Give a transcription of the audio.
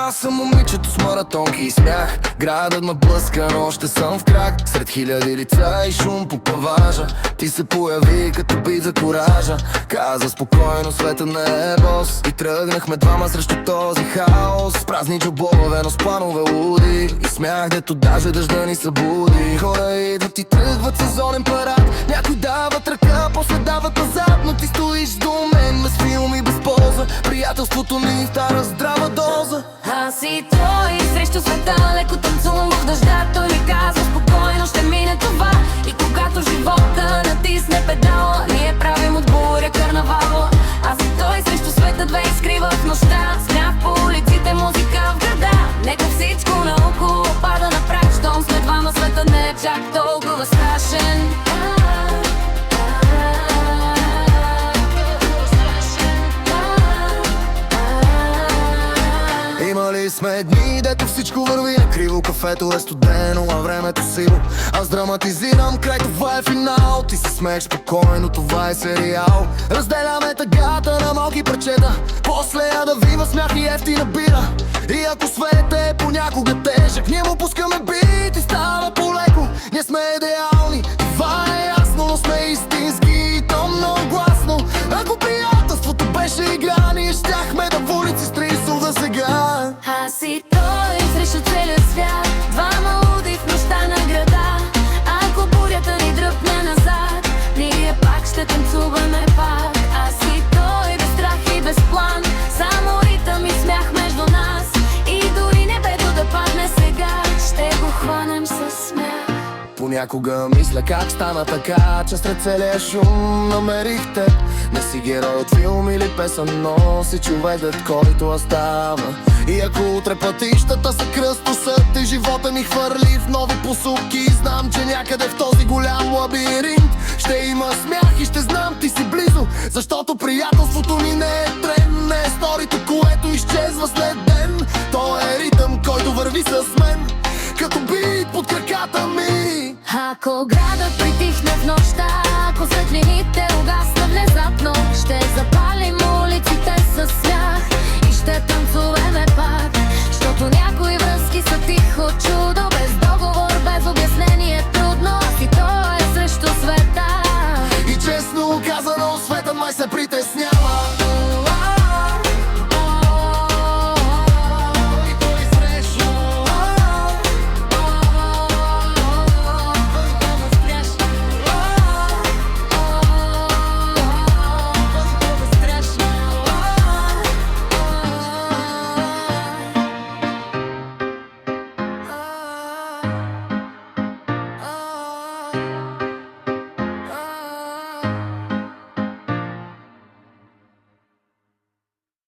Аз съм момичето с маратонки и смях. Градът ме блъска, но още съм в крак. Сред хиляди лица и шум по паважа. Ти се появи като бит за коража. Каза спокойно, света не е бос. И тръгнахме двама срещу този хаос. С празни джобове, но с планове луди. И смях, дето даже дъжда ни събуди. Хора идват и тръгват сезонен парад. Някой дават ръка, после дават назад. Но ти стоиш до мен без филм и без полза. Приятелството ни втара здрава доза. Аз и той срещу света леко танцувам в дъжда. Той ми казва спокойно, ще мине това. И когато живота натисне педала, ние правим от буря карнавала. Аз и той срещу света, две искри в нощта. Смях по улиците, музика в града. Нека всичко наоколо пада на прах. Щом сме двама, света не е чак толкова страшен. Имали сме дни, дето всичко върви накриво. Кафето е студено, а времето сиво. Аз драматизирам, край това е финал. Ти се смееш спокойно, това е сериал. Разделяме тъгата на малки парчета. После я да вива смях и ефтина бира. И ако светът е понякога тежък, ние му пускаме бит и става полеко. Ние сме идеални, това е ясно, но сме истински и то много гласно. Ако приятелството беше игра, ние щяхме да в улици с 30 да сега. Аз и той срещу целия свят, двама луди в нощта на града. Ако бурята ни дръпне назад, ние пак ще танцуваме пак. Аз и той без страх и без план, само ритъм и смях между нас. И дори небето да падне сега, ще го хванем със смях. Понякога мисля как стана така, че сред целия шум намерих теб. Не си герой от филм или песен, но си човекът, който остава. И ако утре пътищата са кръстосът и живота ни хвърли в нови посоки, знам, че някъде в този голям лабиринт ще има смях и ще знам, ти си близо. Защото приятелството ни не е трен, не е сторито, което изчезва след ден. То е ритъм, който върви с мен, като бит под краката ми. Ако градът притихне в нощта, ако светлините угаснат внезапно, ще запалим улиците със смях и ще танцуваме пак. Защото някои връзки са тихо чудо, без договор, без обяснение.